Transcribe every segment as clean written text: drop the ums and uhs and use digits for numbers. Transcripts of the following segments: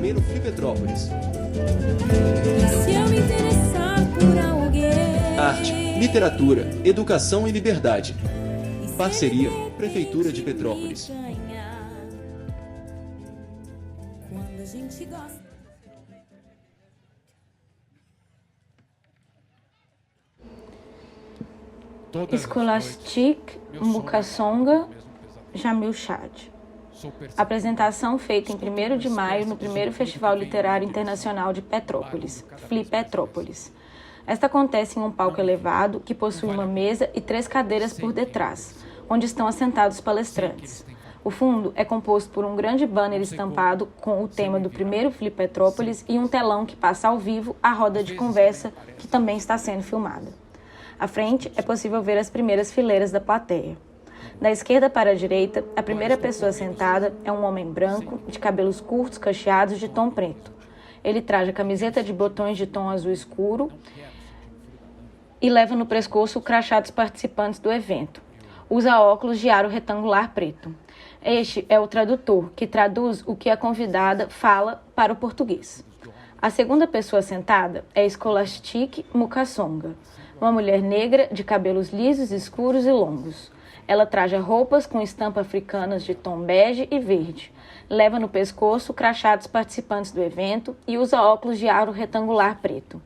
primeiro Flipetrópolis. E se eu me interessar por alguém? Arte, literatura, educação e liberdade. Parceria Prefeitura de Petrópolis. Quando a gente gosta. Scholastic Mukasonga Jamil Chad. Apresentação feita em 1º de maio no primeiro Festival Literário Internacional de Petrópolis, Flipetrópolis. Esta acontece em um palco elevado que possui uma mesa e 3 cadeiras por detrás, onde estão assentados palestrantes. O fundo é composto por um grande banner estampado com o tema do primeiro Flipetrópolis e um telão que passa ao vivo a roda de conversa, que também está sendo filmada. À frente, é possível ver as primeiras fileiras da plateia. Da esquerda para a direita, a primeira pessoa sentada é um homem branco, de cabelos curtos, cacheados de tom preto. Ele traz a camiseta de botões de tom azul escuro e leva no pescoço o crachá dos participantes do evento. Usa óculos de aro retangular preto. Este é o tradutor, que traduz o que a convidada fala para o português. A segunda pessoa sentada é Scholastic Mukasonga, uma mulher negra de cabelos lisos, escuros e longos. Ela traja roupas com estampa africanas de tom bege e verde. Leva no pescoço o crachá dos participantes do evento e usa óculos de aro retangular preto.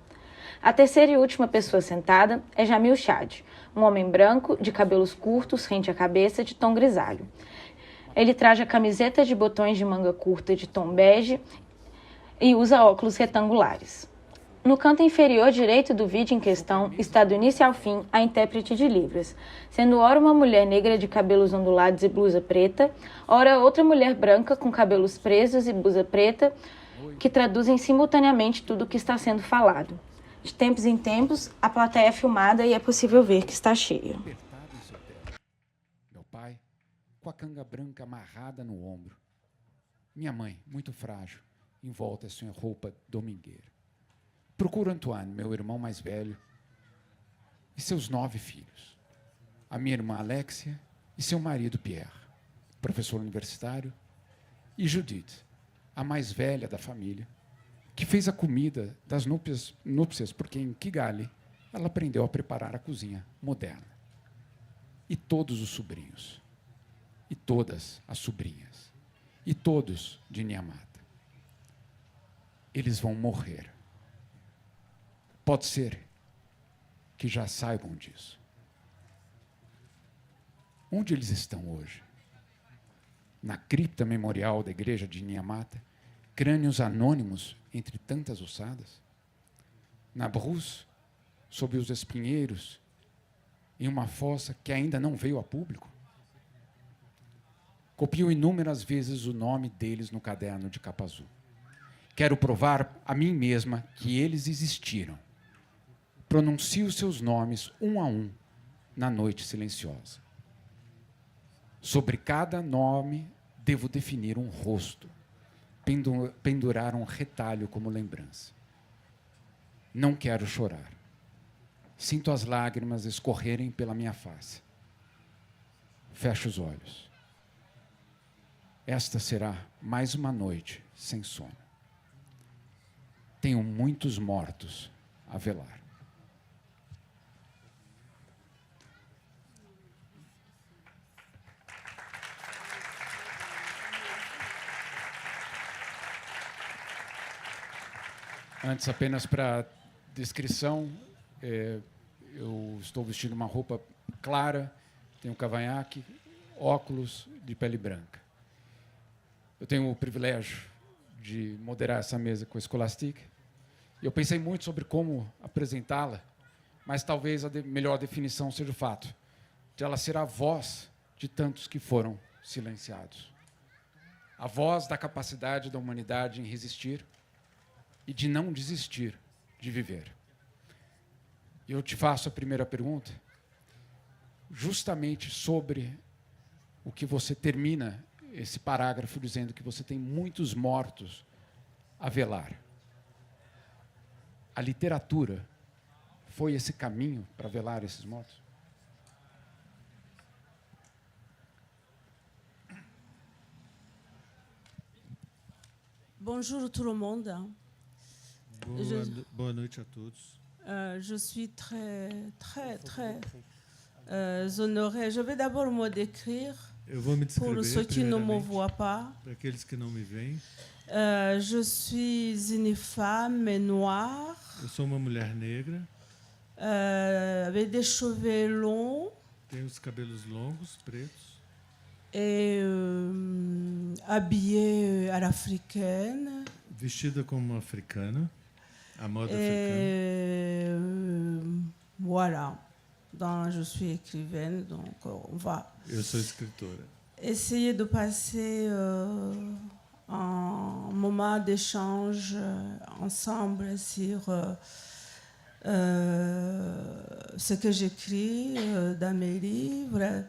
A terceira e última pessoa sentada é Jamil Chad, um homem branco de cabelos curtos rente à cabeça de tom grisalho. Ele traja camiseta de botões de manga curta de tom bege e usa óculos retangulares. No canto inferior direito do vídeo em questão está do início ao fim a intérprete de Libras, sendo ora uma mulher negra de cabelos ondulados e blusa preta, ora outra mulher branca com cabelos presos e blusa preta, que traduzem simultaneamente tudo o que está sendo falado. De tempos em tempos, a plateia é filmada e é possível ver que está cheia. Meu pai, com a canga branca amarrada no ombro. Minha mãe, muito frágil, envolta em sua roupa domingueira. Procuro Antoine, meu irmão mais velho, e seus 9 filhos. A minha irmã Alexia e seu marido Pierre, professor universitário, e Judith, a mais velha da família, que fez a comida das núpcias porque em Kigali ela aprendeu a preparar a cozinha moderna. E todos os sobrinhos, e todas as sobrinhas, e todos de Nyamata. Eles vão morrer. Pode ser que já saibam disso. Onde eles estão hoje? Na cripta memorial da igreja de Nyamata, crânios anônimos entre tantas ossadas? Na Brousse, sob os espinheiros, em uma fossa que ainda não veio a público? Copio inúmeras vezes o nome deles no caderno de capa azul. Quero provar a mim mesma que eles existiram. Pronuncio seus nomes um a um na noite silenciosa. Sobre cada nome, devo definir um rosto, pendurar um retalho como lembrança. Não quero chorar. Sinto as lágrimas escorrerem pela minha face. Fecho os olhos. Esta será mais uma noite sem sono. Tenho muitos mortos a velar. Antes, apenas para descrição, eu estou vestindo uma roupa clara, tenho cavanhaque, óculos de pele branca. Eu tenho o privilégio de moderar essa mesa com a Scholastic. Eu pensei muito sobre como apresentá-la, mas talvez a melhor definição seja o fato de ela ser a voz de tantos que foram silenciados. A voz da capacidade da humanidade em resistir e de não desistir de viver. Eu te faço a primeira pergunta, justamente sobre o que você termina esse parágrafo dizendo que você tem muitos mortos a velar. A literatura foi esse caminho para velar esses mortos? Bonjour tout le monde. Boa noite a todos. Je suis très honorée. Je vais d'abord me décrire Eu vou me pour descrever ceux qui ne me primeiramente, voient pas. para aqueles que não me veem. Je suis une femme noire Eu sou uma mulher negra, avec des cheveux longs tenho os cabelos longos, pretos, et habillée à l'africaine. vestida como uma africana, a moda africana. Et voilà. Donc, je suis écrivaine, donc on va Eu sou escritora. essayer de passer un moment d'échange ensemble sur ce que j'écris dans mes livres.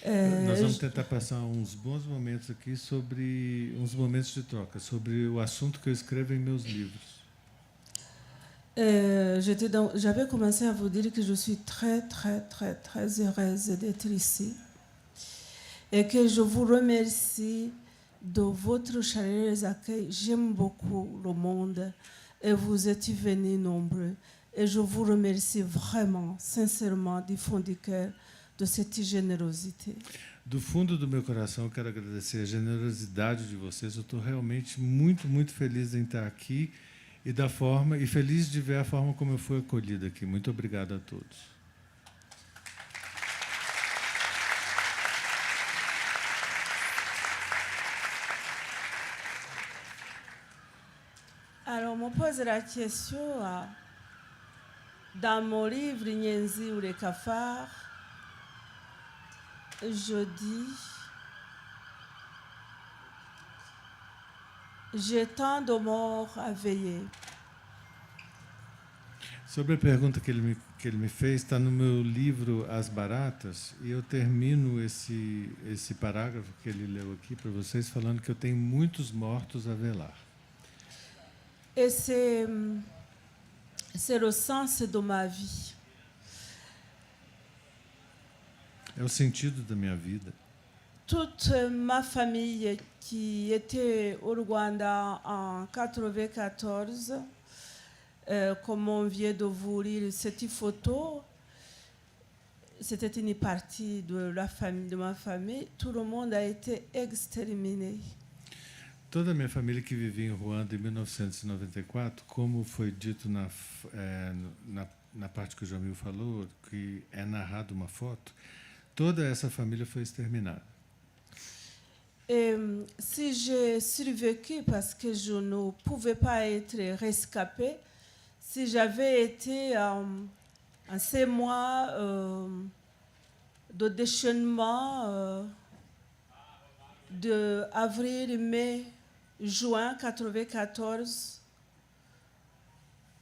Nós vamos tentar passar uns bons momentos aqui sobre uns momentos de troca, sobre o assunto que eu escrevo em meus livros. J'avais commencé à vous dire que je suis très heureuse d'être ici et que je vous remercie de votre chaleureux accueil. J'aime beaucoup le monde et vous êtes venus nombreux. Et je vous remercie vraiment, sincèrement, du fond du cœur, de cette générosité. Do fundo do meu coração, eu quero agradecer a generosidade de vocês. Eu estou realmente muito feliz em estar aqui e feliz de ver a forma como eu fui acolhida aqui. Muito obrigado a todos. Alors, on me pose la question, dans mon livre Nyenzi ou les cafards, je dis, j'ai tant de morts à veiller. Sobre a pergunta que ele me fez, está no meu livro As Baratas, e eu termino esse parágrafo que ele leu aqui para vocês falando que eu tenho muitos mortos a velar. Et c'est le sens de ma vie. É o sentido da minha vida. Toute ma famille qui était au Rwanda en 1994, comme on vient de vous lire cette photo, c'était une partie de ma famille. Tout le monde a été exterminé. Toda a minha família que vivia em Ruanda em 1994, como foi dito na parte que o Jamil falou, que é narrado uma foto, toda essa família foi exterminada. Et si j'ai survécu parce que je ne pouvais pas être rescapée, si j'avais été en ces mois de déchaînement de avril, mai, juin 1994,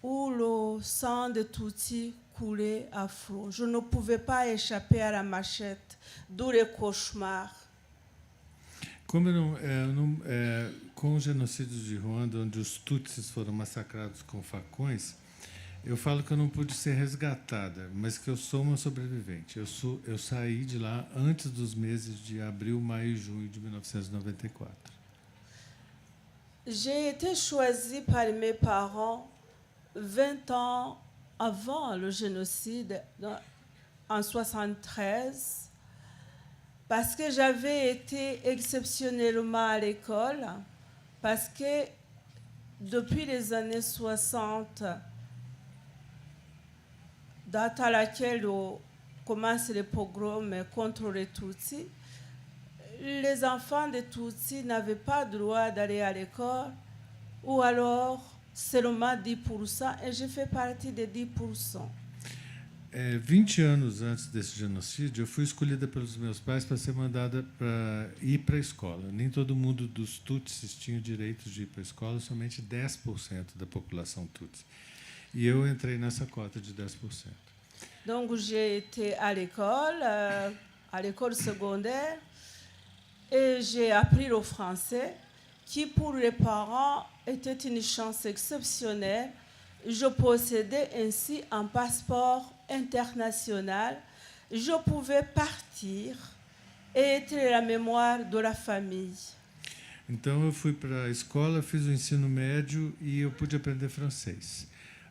où le sang de Tutsi coulait à flot. Je ne pouvais pas échapper à la machette, d'où les cauchemars. Como com o genocídio de Ruanda, onde os Tutsis foram massacrados com facões, eu falo que eu não pude ser resgatada, mas que eu sou uma sobrevivente. Eu saí de lá antes dos meses de abril, maio e junho de 1994. J'ai été choisie par mes parents 20 ans avant le génocide, en 1973, parce que j'avais été exceptionnellement à l'école, parce que depuis les années 60, date à laquelle commencent les pogroms contre les Tutsis, les enfants des Tutsis n'avaient pas le droit d'aller à l'école, ou alors seulement 10%, et j'ai fait partie des 10%. 20 anos antes desse genocídio, eu fui escolhida pelos meus pais para ser mandada para ir para a escola. Nem todo mundo dos Tutsis tinha o direito de ir para a escola, somente 10% da população Tutsi. E eu entrei nessa cota de 10%. Donc j'ai été à l'école secondaire, et j'ai appris le français, qui pour les parents était une chance exceptionnelle. Je possédais ainsi un passeport international. Je pouvais partir et être la mémoire de la famille. Então, eu fui para a escola, fiz o ensino médio e eu pude aprender francês.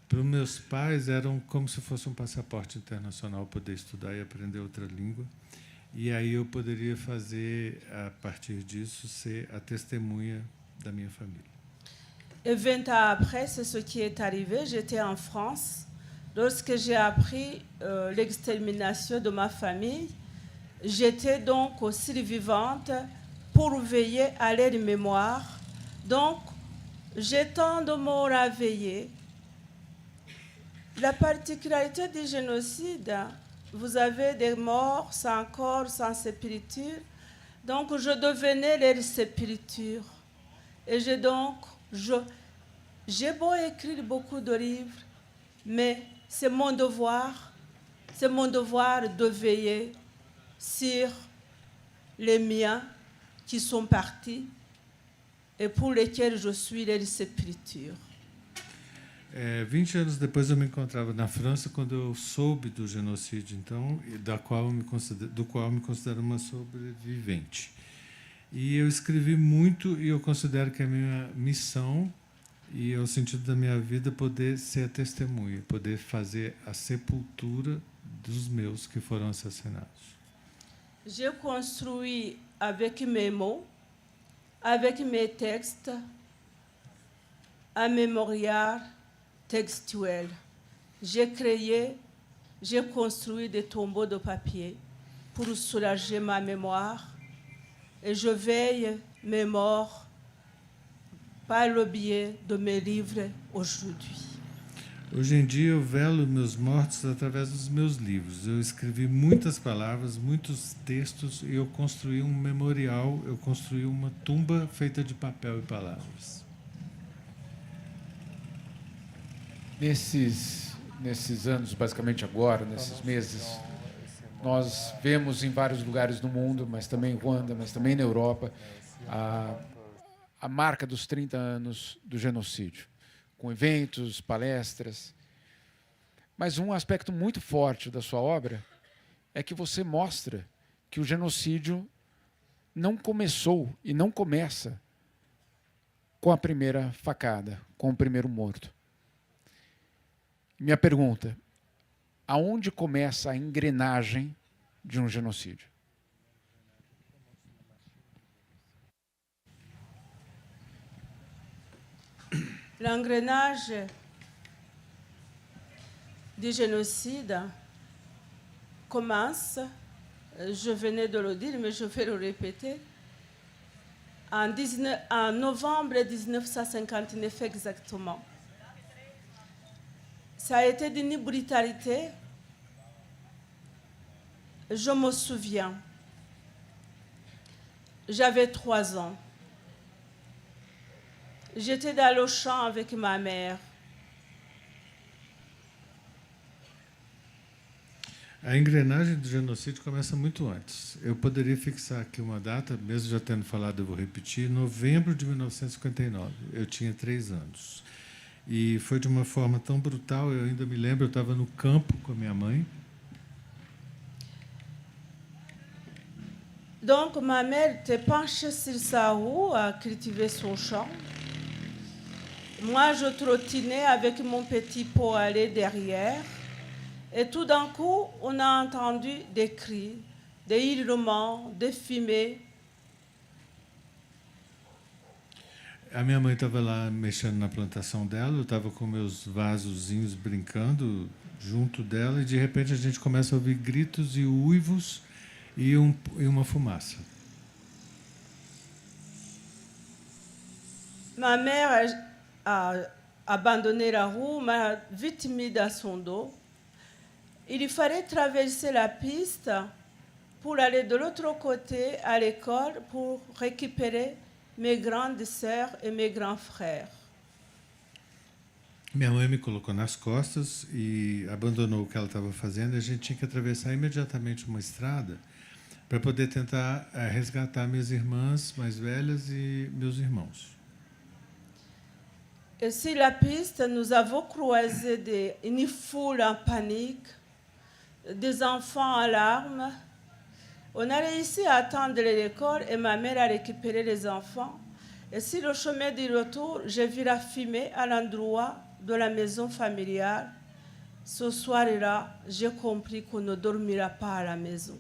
Para os meus pais, era como se fosse um passaporte internacional poder estudar e aprender outra língua. E aí eu poderia fazer, a partir disso, ser a testemunha da minha família. Et 20 ans après, c'est ce qui est arrivé. J'étais en France. Lorsque j'ai appris l'extermination de ma famille, j'étais donc aussi vivante pour veiller à leur mémoire. Donc, j'ai tant de morts à veiller. La particularité du génocide, vous avez des morts sans corps, sans sépulture. Donc, je devenais leur sépulture. Et j'ai beau écrire beaucoup de livres, mais c'est mon devoir de veiller sur les miens qui sont partis et pour lesquels je suis leur sépulture. 20 anos depois, eu me encontrava na França quando eu soube do genocídio, então, do qual eu me considero uma sobrevivente. E eu escrevi muito e eu considero que a minha missão e é o sentido da minha vida poder ser a testemunha, poder fazer a sepultura dos meus que foram assassinados. J'ai construit avec mes mots, avec mes textes, un mémorial textuel. J'ai construit des tombeaux de papier pour soulager ma mémoire et je veille mes morts par le biais de mes livres aujourd'hui. Hoje em dia eu velo meus mortos através dos meus livros. Eu escrevi muitas palavras, muitos textos e eu construí um memorial, eu construí uma tumba feita de papel e palavras. Nesses anos, basicamente agora, nesses meses, nós vemos em vários lugares do mundo, mas também em Ruanda, mas também na Europa, a marca dos 30 anos do genocídio, com eventos, palestras. Mas um aspecto muito forte da sua obra é que você mostra que o genocídio não começou e não começa com a primeira facada, com o primeiro morto. Minha pergunta: aonde começa a engrenagem de um genocídio? L'engrenage du génocide commence, je venais de le dire, mais je vais le répéter, en novembre 1959 exactement. Ça a été d'une brutalité. Je me souviens, j'avais 3 ans. J'étais dans le champ avec ma mère. A engrenagem do genocídio começa muito antes. Eu poderia fixar aqui uma data, mesmo já tendo falado, eu vou repetir, novembro de 1959. Eu tinha 3 anos. E foi de uma forma tão brutal, eu ainda me lembro, eu estava no campo com a minha mãe. Donc, ma mère était penchée sur sa roue à cultiver son champ. Moi, je trottinais avec mon petit poêlé derrière. Et tout d'un coup, on a entendu des cris, des hurlements, des fumées. A minha mãe estava lá mexendo na plantação dela, eu estava com meus vasozinhos brincando junto dela e de repente a gente começa a ouvir gritos e uivos e uma fumaça. Ma mère a abandonné la roue, m'a vite mis dans son dos. Il fallait traverser la piste pour aller de l'autre côté à l'école pour récupérer mes grandes sœurs et mes grands frères. Minha mãe me colocou nas costas e abandonou o que ela estava fazendo. A gente tinha que atravessar imediatamente uma estrada para poder tentar resgatar minhas irmãs mais velhas e meus irmãos. Et sur la piste, nous avons croisé une foule en panique, des enfants en larmes. On a réussi à attendre l'école et ma mère a récupéré les enfants. Et sur le chemin du retour, j'ai vu la fumée à l'endroit de la maison familiale. Ce soir-là, j'ai compris qu'on ne dormira pas à la maison.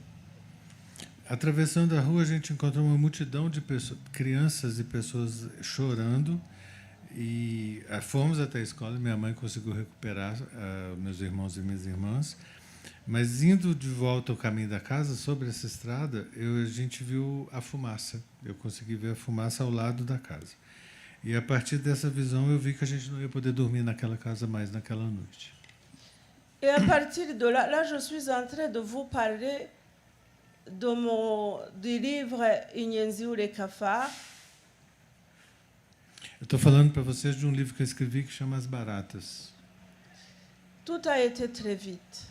Atravessando a rua, a gente encontrou uma multidão de pessoas, crianças e pessoas chorando. E fomos até a escola, minha mãe conseguiu recuperar meus irmãos e minhas irmãs. Mas indo de volta ao caminho da casa, sobre essa estrada, a gente viu a fumaça. Eu consegui ver a fumaça ao lado da casa. E a partir dessa visão eu vi que a gente não ia poder dormir naquela casa mais naquela noite. Et à partir de là, là je suis en train de vous parler du livre Inyenziu les cafards. Eu estou falando para vocês de um livro que eu escrevi que chama As Baratas. Tout a été très vite.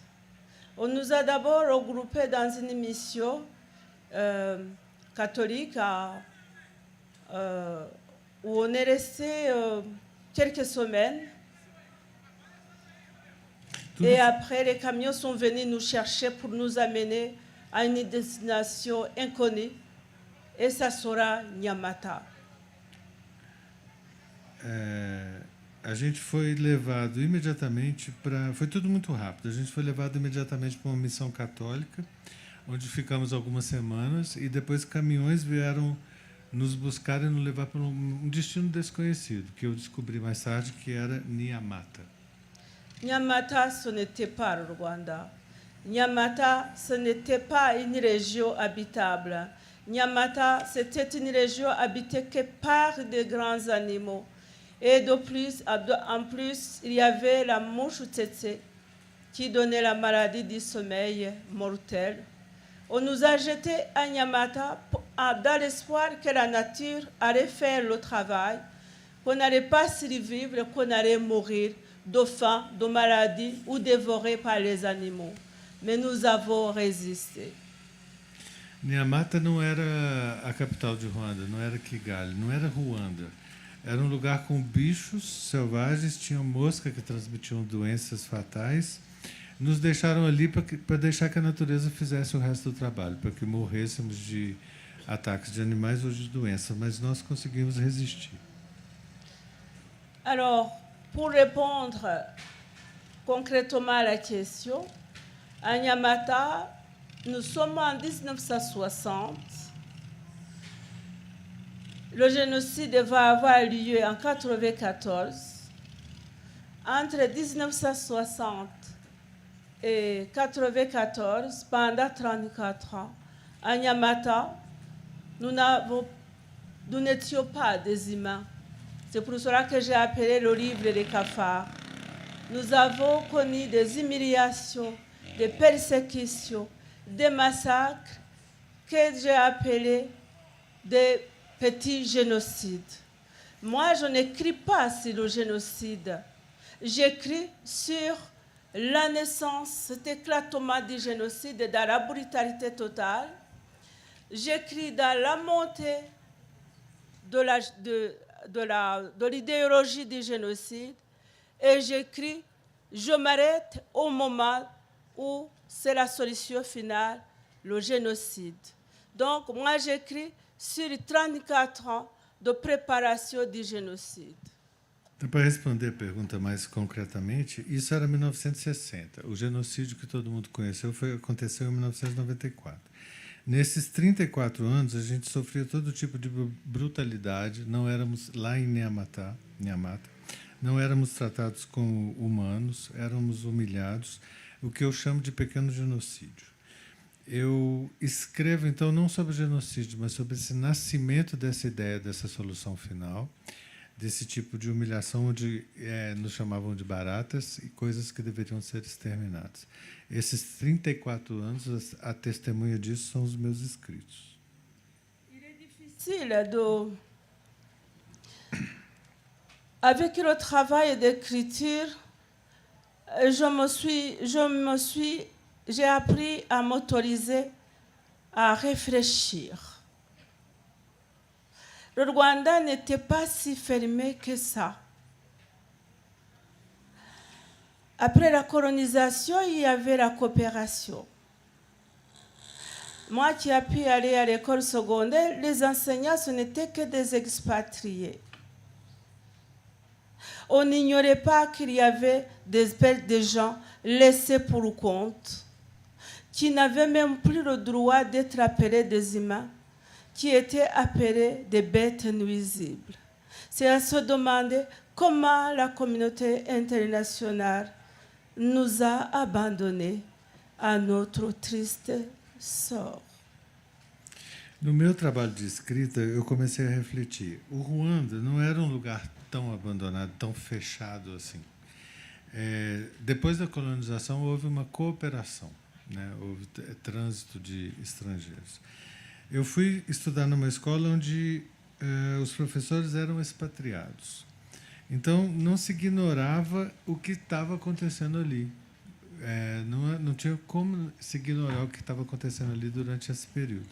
On nous a d'abord regroupés dans une mission catholique où on est resté quelques semaines. Et après, les camions sont venus nous chercher pour nous amener à une destination inconnue. Et ça sera Nyamata. A gente foi levado imediatamente para... Foi tudo muito rápido. A gente foi levado imediatamente para uma missão católica, onde ficamos algumas semanas, e depois caminhões vieram nos buscar e nos levar para um destino desconhecido, que eu descobri mais tarde que era Nyamata. Nyamata, ce n'était pas le Rwanda. Nyamata, ce n'était pas une région habitable. Nyamata, c'était une région habitée que par de grands animaux. Et en plus, il y avait la mouche tsetse qui donnait la maladie du sommeil mortel. On nous a jetés à Nyamata dans l'espoir que la nature allait faire le travail, qu'on n'allait pas survivre, qu'on allait mourir de faim, de maladie ou dévorés par les animaux. Mais nous avons résisté. Nyamata não era a capital de Ruanda, não era Kigali, não era Ruanda. Era um lugar com bichos selvagens, tinha mosca que transmitiam doenças fatais. Nos deixaram ali para deixar que a natureza fizesse o resto do trabalho, para que morrêssemos de ataques de animais ou de doenças, mas nós conseguimos resistir. Alors, pour répondre concrètement à la question, à Nyamata, nous sommes en 1960. Le génocide va avoir lieu en 1994. Entre 1960 et 1994, pendant 34 ans, à Nyamata, nous n'étions pas des humains. C'est pour cela que j'ai appelé le livre des cafards. Nous avons connu des humiliations, des persécutions, des massacres que j'ai appelés des petits génocides. Moi, je n'écris pas sur le génocide. J'écris sur la naissance, cet éclatement du génocide dans la brutalité totale. J'écris dans la montée de l'idéologie du génocide. Et j'écris, je m'arrête au moment où c'est la solution finale, le génocide. Donc, moi, j'écris sur 34 ans de preparação de genocídio. Então, para responder a pergunta mais concretamente, isso era 1960. O genocídio que todo mundo conheceu aconteceu em 1994. Nesses 34 anos, a gente sofria todo tipo de brutalidade. Não éramos lá em Nyamata, não éramos tratados como humanos, éramos humilhados, o que eu chamo de pequeno genocídio. Eu escrevo, então, não sobre o genocídio, mas sobre esse nascimento dessa ideia, dessa solução final, desse tipo de humilhação onde nos chamavam de baratas e coisas que deveriam ser exterminadas. Esses 34 anos, a testemunha disso são os meus escritos. Il est difficile avec le travail d'écriture, j'ai appris à m'autoriser à réfléchir. Le Rwanda n'était pas si fermé que ça. Après la colonisation, il y avait la coopération. Moi qui ai pu aller à l'école secondaire, les enseignants, ce n'étaient que des expatriés. On n'ignorait pas qu'il y avait des gens laissés pour compte, qui n'avaient même plus le droit d'être appelés des humains, qui étaient appelés des bêtes nuisibles. C'est à se demander comment la communauté internationale nous a abandonnés à notre triste sort. No meu trabalho de escrita, eu comecei a refletir. O Ruanda não era um lugar tão abandonado, tão fechado assim. Depois da colonização, houve uma cooperação, né? Houve trânsito de estrangeiros. Eu fui estudar numa escola onde os professores eram expatriados. Então, não se ignorava o que estava acontecendo ali. Não tinha como se ignorar o que estava acontecendo ali durante esse período.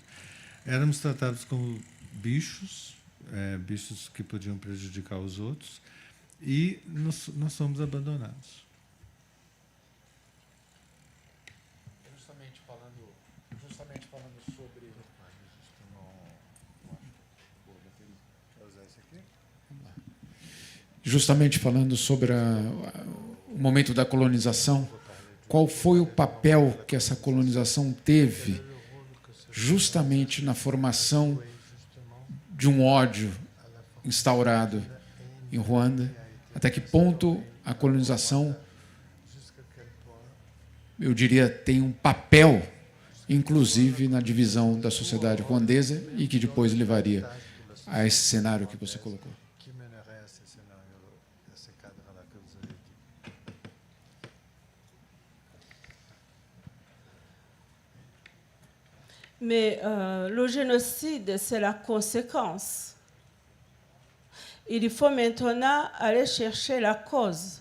Éramos tratados como bichos, bichos que podiam prejudicar os outros, e nós somos abandonados. Justamente falando sobre... Justamente falando sobre o momento da colonização, qual foi o papel que essa colonização teve justamente na formação de um ódio instaurado em Ruanda? Até que ponto a colonização, eu diria, tem um papel, inclusive, na divisão da sociedade ruandesa e que depois levaria a esse cenário que você colocou? Mais le génocide, c'est la conséquence. Il faut maintenant aller chercher la cause.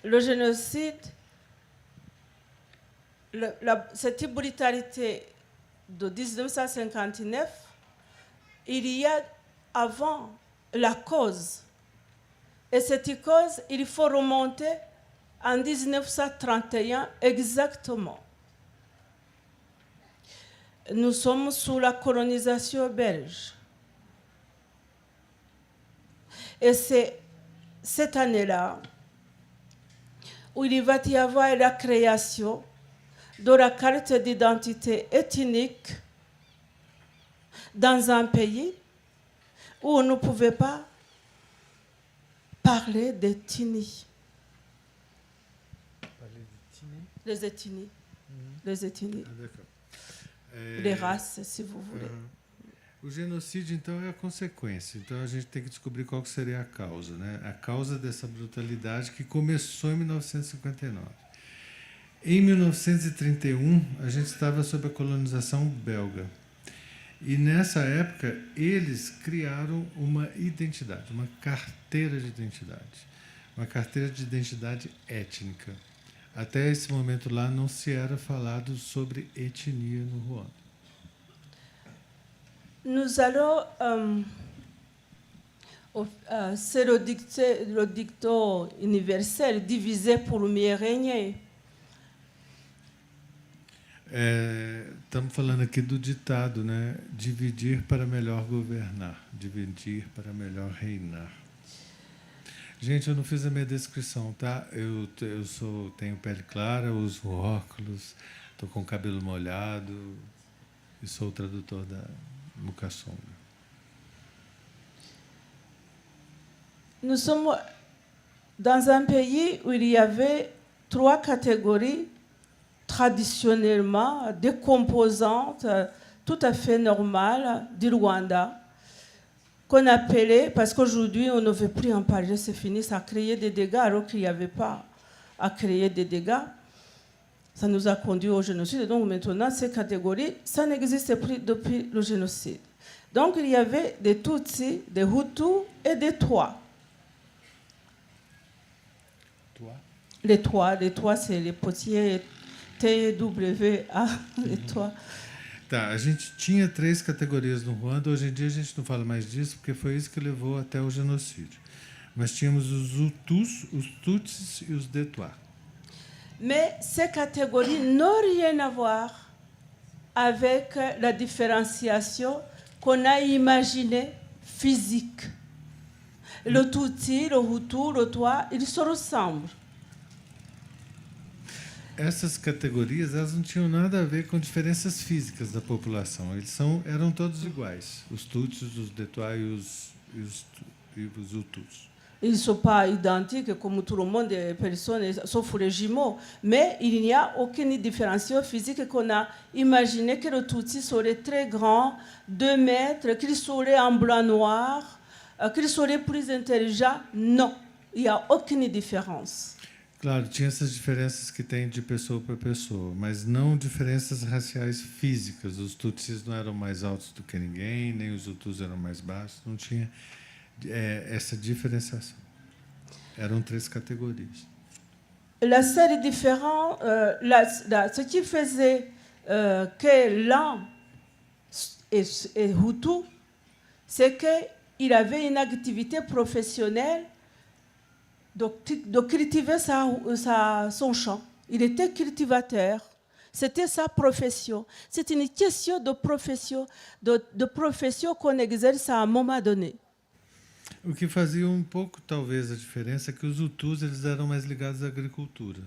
Le génocide, cette brutalité de 1959, il y a avant la cause. Et cette cause, il faut remonter en 1931 exactement. Nous sommes sous la colonisation belge. Et c'est cette année-là où il va y avoir la création de la carte d'identité ethnique dans un pays où on ne pouvait pas parler d'ethnie. Les ethnies. Les ethnies. Ah, d'accord. Les races, se vous voulez. O genocídio, então, é a consequência. Então, a gente tem que descobrir qual que seria a causa, né? A causa dessa brutalidade que começou em 1959. Em 1931, a gente estava sob a colonização belga. E, nessa época, eles criaram uma identidade, uma carteira de identidade. Uma carteira de identidade étnica. Até esse momento lá não se era falado sobre etnia no Ruanda. Nous allons, c'est le dicton universel, diviser pour mieux régner. Estamos falando aqui do ditado, né? Dividir para melhor governar, dividir para melhor reinar. Gente, eu não fiz a minha descrição, tá? Eu tenho pele clara, uso óculos, estou com o cabelo molhado e sou o tradutor da Mukasonga. Nous sommes dans un pays où il y avait 3 catégories traditionnellement, des composantes tout à fait normales du Rwanda, qu'on appelait, parce qu'aujourd'hui on ne veut plus en parler, c'est fini, ça a créé des dégâts alors qu'il n'y avait pas à créer des dégâts. Ça nous a conduit au génocide. Et donc maintenant, ces catégories, ça n'existe plus depuis le génocide. Donc il y avait des Tutsis, des Hutus et des Twa. Les Twa, c'est les potiers TWA, les Twa. Tá, a gente tinha 3 categorias no Ruanda. Hoje em dia a gente não fala mais disso, porque foi isso que levou até o genocídio. Mas tínhamos os Hutus, os Tutsis e os Detwa. Mais ces catégories n'ont rien à voir avec la différenciation qu'on a imaginée physique. Le Tutsi, le Hutu, le Twa, ils se ressemblent. Essas categorias, elas não tinham nada a ver com diferenças físicas da população. Eram todos iguais. Os Tutsis, os Detwa e os Hutus. Ils ne sont pas identiques comme tout le monde, des personnes, sauf les jumeaux. Mais il n'y a aucune différence physique qu'on a imaginé que le Tutsi serait très grand, 2 mètres, qu'il serait en blanc-noir, qu'il serait plus intelligent. Non, il n'y a aucune différence. Claro, tinha essas diferenças que tem de pessoa para pessoa, mas não diferenças raciais físicas. Os Tutsis não eram mais altos do que ninguém, nem os Hutus eram mais baixos. Não tinha essa diferenciação. Eram 3 categorias. La seule différence, ce qui faisait que l'un est Hutu, c'est qu'il avait une activité professionnelle de cultiver son champ. Il était cultivateur. C'était sa profession. C'est une question de profession qu'on exerce à un moment donné. O que fazia pouco, talvez, a diferença é que os Hutus eles eram mais ligados à agricultura.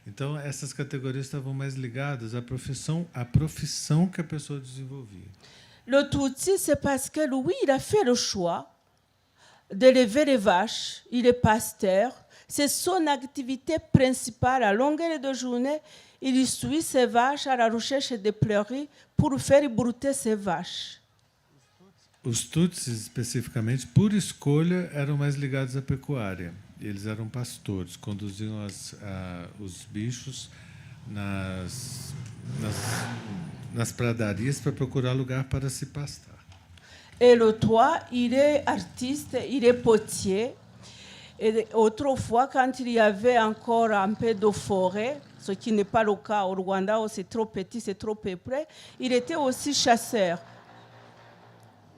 Então, essas categorias estavam mais ligadas à profissão que a pessoa desenvolvia. Le Tutsi, c'est parce que lui, il a fait le choix d'élever les vaches. Il est pasteur. C'est son activité principale. À longueur de journée, il suit ses vaches à la recherche des prairies pour faire brouter ses vaches. Os Tutsis, especificamente, por escolha, eram mais ligados à pecuária. Eles eram pastores, conduziam os bichos nas pradarias para procurar lugar para se pastar. Et le Twa, il est artiste, il est potier. Et autrefois, quand il y avait encore un peu de forêt, ce qui n'est pas le cas au Rwanda, où c'est trop petit, c'est trop peuplé, il était aussi chasseur.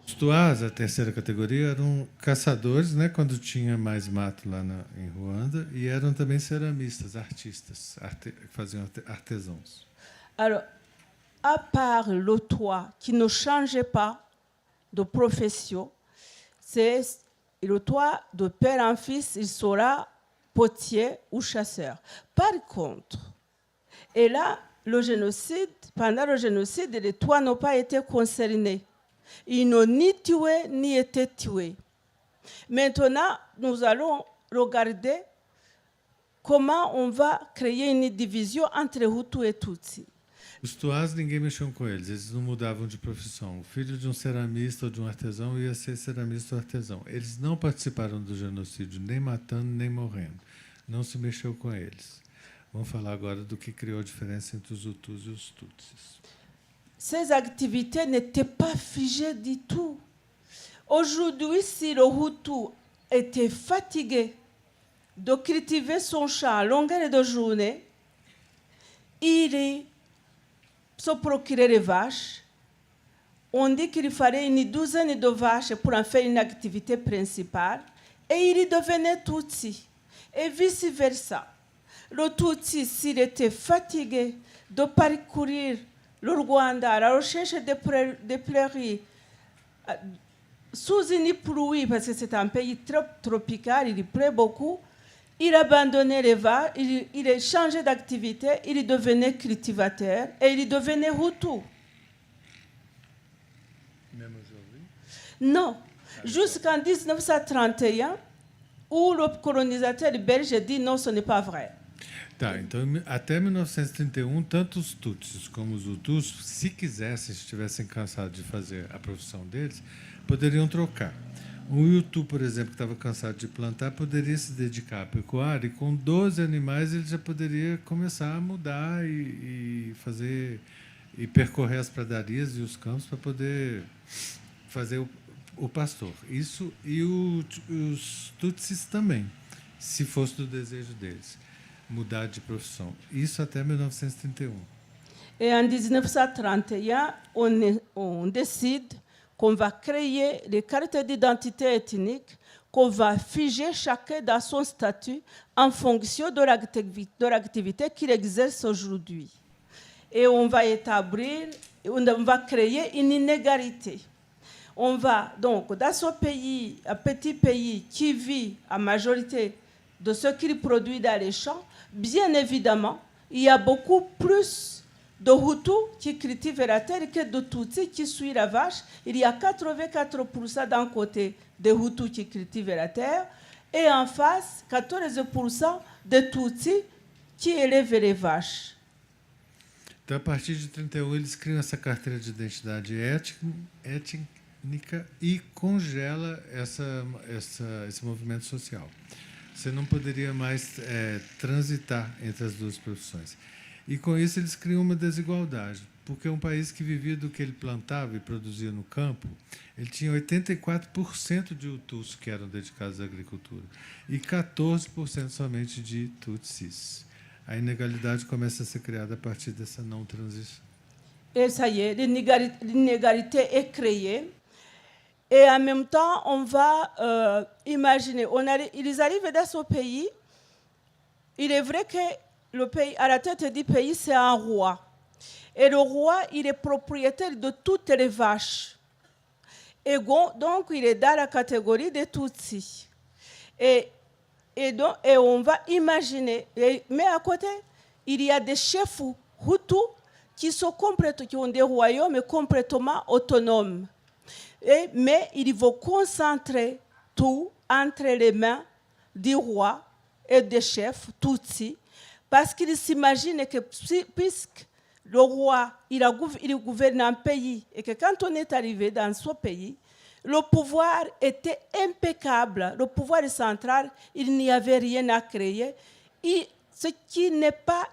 Os Tuás, a terceira categoria, eram caçadores, né, quando tinha mais mato lá em Ruanda, e eram também ceramistas, artistas, que faziam artesãos. Alors, à part le Twa, qui ne changeait pas de profession, c'est le Twa de père en fils, il sera potier ou chasseur. Par contre, et là, pendant le génocide, les Twa n'ont pas été concernés. Ils n'ont ni tué ni été tués. Maintenant, nous allons regarder comment on va créer une division entre Hutu et Tutsi. Os Tuás, ninguém mexeu com eles, eles não mudavam de profissão. O filho de um ceramista ou de um artesão ia ser ceramista ou artesão. Eles não participaram do genocídio, nem matando, nem morrendo. Não se mexeu com eles. Vamos falar agora do que criou a diferença entre os Hutus e os Tutsis. Ces activités n'étaient pas figées du tout. Aujourd'hui, si le Hutu était fatigué de cultiver son champ à longueur de journée, il se procurait les vaches. On dit qu'il fallait une douzaine de vaches pour en faire une activité principale, et il devenait Tutsi. Et vice-versa. Le Tutsi, s'il était fatigué de parcourir le Rwanda à la recherche des prairies, sous une pluie, parce que c'est un pays trop tropical, il pleut beaucoup, il abandonnait les vaches, il changeait d'activité, il devenait cultivateur et il devenait Hutu. Même aujourd'hui? Non, jusqu'en 1931, où le colonisateur belge dit non, ce n'est pas vrai. Tá, então até 1931, tanto os Tutsis como os Hutus, se quisessem, se estivessem cansados de fazer a profissão deles, poderiam trocar. Um Hutu, por exemplo, que estava cansado de plantar, poderia se dedicar à pecuária e com 12 animais ele já poderia começar a mudar e fazer e percorrer as pradarias e os campos para poder fazer o pastor. Isso e os Tutsis também, se fosse do desejo deles. Mudar de profissão. Isso até 1931. Et en 1931, on décide qu'on va créer les cartes d'identité ethnique qu'on va figer chacun dans son statut en fonction de l'activité qu'il exerce aujourd'hui. Et on va établir, on va créer une inégalité. On va donc, dans ce pays, un petit pays qui vit en majorité de ce qu'il produit dans les champs, bien évidemment, il y a beaucoup plus de Hutus qui cultivent la terre que de Tutsis qui suivent la vache. Il y a 84% d'un côté de Hutus qui cultivent la terre et en face, 14% de Tutsis qui élèvent les vaches. Então, a partir de 31, eles criam essa carteira de identidade étnica e congela esse movimento social. Você não poderia mais transitar entre as duas profissões. E, com isso, eles criam uma desigualdade, porque um país que vivia do que ele plantava e produzia no campo, ele tinha 84% de Hutus que eram dedicados à agricultura e 14% somente de Tutsis. A inégalidade começa a ser criada a partir dessa não transição. Et ça y est, l'inégalité est créée. Et en même temps, on va imaginer, ils arrivent dans ce pays. Il est vrai que le pays, à la tête du pays, c'est un roi. Et le roi, il est propriétaire de toutes les vaches. Et donc, il est dans la catégorie des Tutsis. Et on va imaginer, mais à côté, il y a des chefs Hutus qui ont des royaumes complètement autonomes. Mais il faut concentrer tout entre les mains du roi et des chefs Tutsis, parce qu'il s'imagine que puisque le roi il gouverne un pays et que quand on est arrivé dans ce pays, le pouvoir était impeccable, le pouvoir central, il n'y avait rien à créer. Et ce qui n'est pas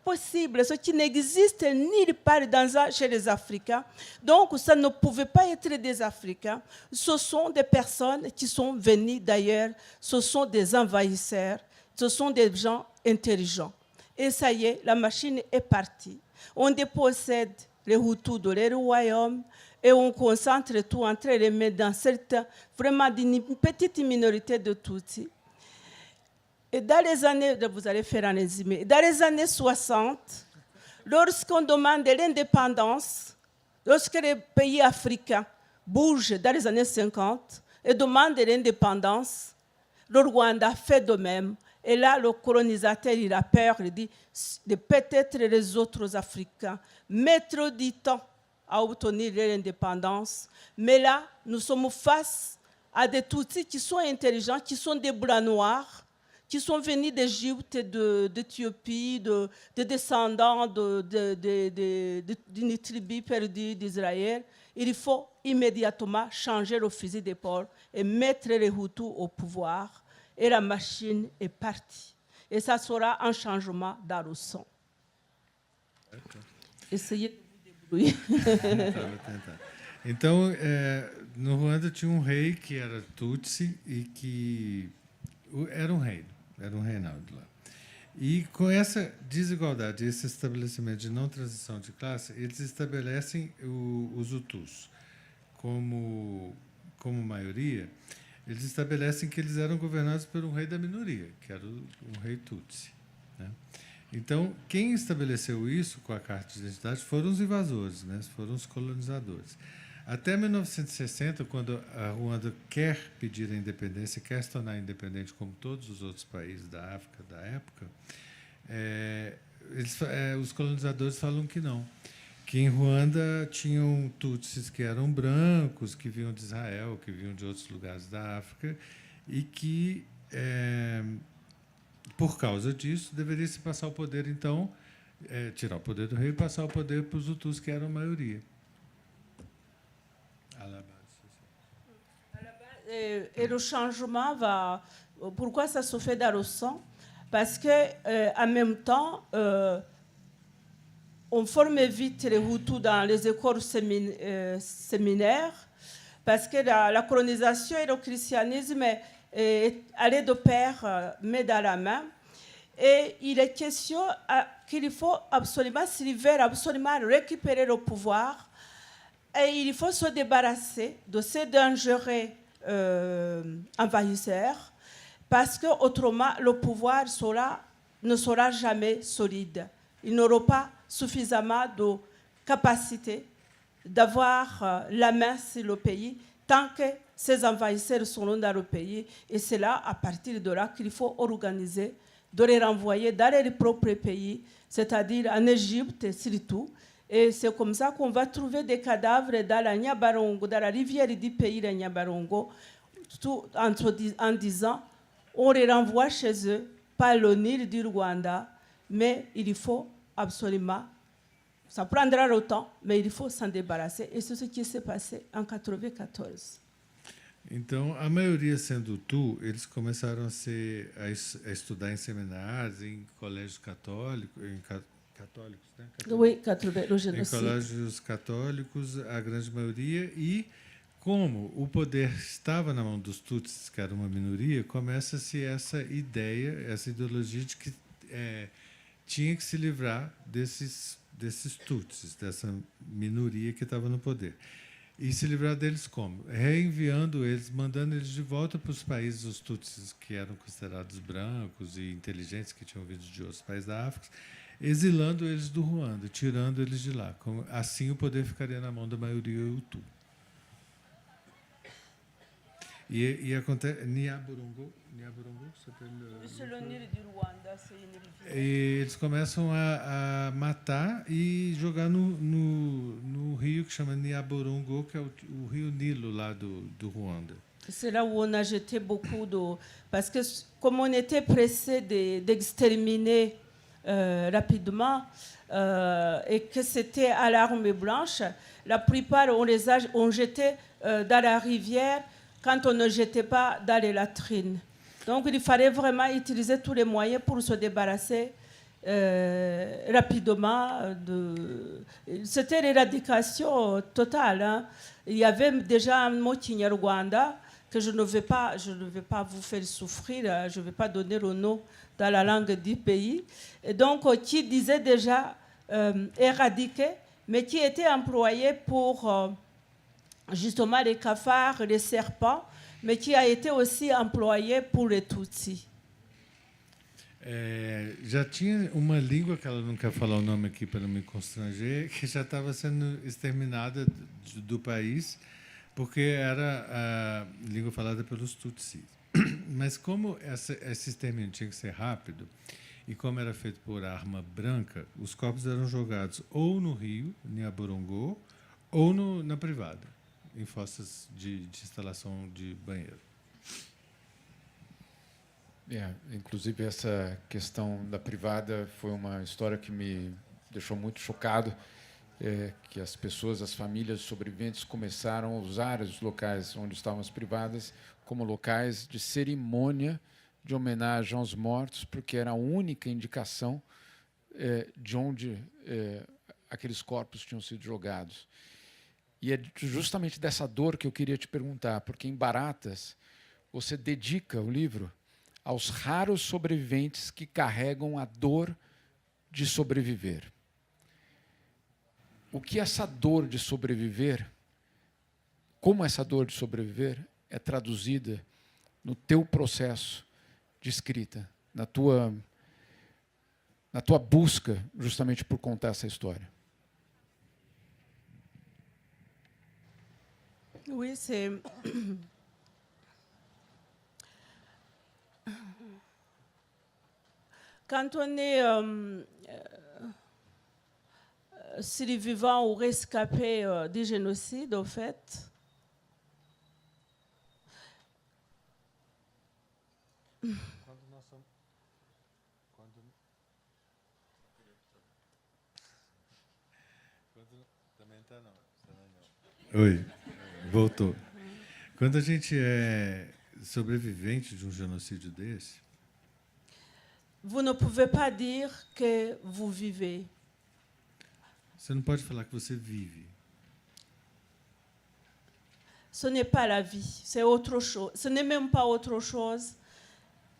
possible, ce qui n'existe nulle part chez les Africains. Donc, ça ne pouvait pas être des Africains. Ce sont des personnes qui sont venues d'ailleurs, ce sont des envahisseurs, ce sont des gens intelligents. Et ça y est, la machine est partie. On dépossède les Hutus de leur royaume et on concentre tout entre les mains dans vraiment d'une petite minorité de Tutsis. Et dans les années, vous allez faire un résumé, dans les années 60, lorsqu'on demande l'indépendance, lorsque les pays africains bougent dans les années 50 et demandent l'indépendance, le Rwanda fait de même. Et là, le colonisateur, il a peur, il dit, peut-être les autres Africains mettront du temps à obtenir l'indépendance. Mais là, nous sommes face à des Tutsis qui sont intelligents, qui sont des blancs noirs, qui sont venus d'Égypte, d'Éthiopie, de descendants d'une tribu perdue d'Israël. Il faut immédiatement changer le fusil d'épaule et mettre les Hutus au pouvoir. Et la machine est partie. Et ça sera un changement dans le son. Essayez de vous débrouiller. Então, no Ruanda tinha rei que era Tutsi e que era um reinado lá. E com essa desigualdade, esse estabelecimento de não transição de classe, eles estabelecem os Hutus como maioria. Eles estabelecem que eles eram governados por um rei da minoria, que era um rei Tutsi. Né? Então, quem estabeleceu isso com a Carta de Identidade foram os invasores, né? Foram os colonizadores. Até 1960, quando a Ruanda quer pedir a independência, quer se tornar independente como todos os outros países da África da época, os colonizadores falam que não. Que em Ruanda tinham Tutsis que eram brancos, que vinham de Israel, que vinham de outros lugares da África, e que, por causa disso, deveria se passar o poder, então, tirar o poder do rei e passar o poder para os Hutus, que eram a maioria. Et le changement va... Pourquoi ça se fait dans le sang? Parce qu'en même temps, on forme vite les Hutus dans les écoles séminaires, parce que la colonisation et le christianisme allaient de pair, main dans la main. Et il est question qu'il faut absolument, s'ils veulent absolument récupérer le pouvoir, et il faut se débarrasser de ces dangereux envahisseurs, parce qu'autrement, le pouvoir ne sera jamais solide. Ils n'auront pas suffisamment de capacité d'avoir la main sur le pays tant que ces envahisseurs seront dans le pays. Et c'est là, à partir de là, qu'il faut organiser, de les renvoyer dans leur propre pays, c'est-à-dire en Égypte surtout. Et c'est comme ça qu'on va trouver des cadavres dans la Nyabarongo, dans la rivière du pays de Nyabarongo, en disant on les renvoie chez eux, pas le Nil du Rwanda, mais il faut absolument, ça prendra le temps, mais il faut s'en débarrasser. Et c'est ce qui s'est passé en 1994. Então, a maioria sendo Hutu, eles começaram a estudar em seminários, em colégios católicos, católicos, né? Oui, em colégios católicos, a grande maioria, e como o poder estava na mão dos Tutsis, que era uma minoria, começa-se essa ideia, essa ideologia de que tinha que se livrar desses Tutsis, dessa minoria que estava no poder. E se livrar deles como? Reenviando eles, mandando eles de volta para os países, os Tutsis, que eram considerados brancos e inteligentes, que tinham vindo de outros países da África, exilando eles do Ruanda, tirando eles de lá. Assim o poder ficaria na mão da maioria Hutu. E acontece... Nyabarongo, e eles começam a matar e jogar no rio que chama Nyabarongo, que é o rio Nilo lá do Ruanda. C'est là où on a jeté beaucoup de... Parce que comme on était pressé d'exterminer rapidement et que c'était à l'arme blanche, la plupart on jeté dans la rivière quand on ne jetait pas dans les latrines. Donc il fallait vraiment utiliser tous les moyens pour se débarrasser rapidement. C'était l'éradication totale. Hein. Il y avait déjà un mot Kinyarwanda que je ne vais pas vous faire souffrir, je ne vais pas donner le nom dans la langue du pays, et donc qui disait déjà éradiquer, mais qui était employé pour justement les cafards, les serpents, mais qui a été aussi employé pour les Tutsis. Já tinha uma língua, que ela não quer falar o nome aqui para não me constranger, que já estava sendo exterminada do país, porque era a língua falada pelos Tutsis. Mas como esse extermínio tinha que ser rápido, e como era feito por arma branca, os corpos eram jogados ou no rio, Nyabarongo, ou na privada, em fossas de instalação de banheiro. Inclusive, essa questão da privada foi uma história que me deixou muito chocado, que as pessoas, as famílias sobreviventes começaram a usar os locais onde estavam as privadas como locais de cerimônia de homenagem aos mortos, porque era a única indicação de onde aqueles corpos tinham sido jogados. E é justamente dessa dor que eu queria te perguntar, porque em Baratas você dedica o livro aos raros sobreviventes que carregam a dor de sobreviver. O que essa dor de sobreviver, como essa dor de sobreviver é traduzida no teu processo de escrita, na tua busca justamente por contar essa história? Oui, c'est... Quand on est survivant ou rescapé du génocide, au fait, Oi, voltou. Quando a gente é sobrevivente de um genocídio desse, vous ne pouvez pas dire que vous vivez. você não pode falar que você vive. Ce n'est pas la vie, c'est autre chose. Ce n'est même pas autre chose.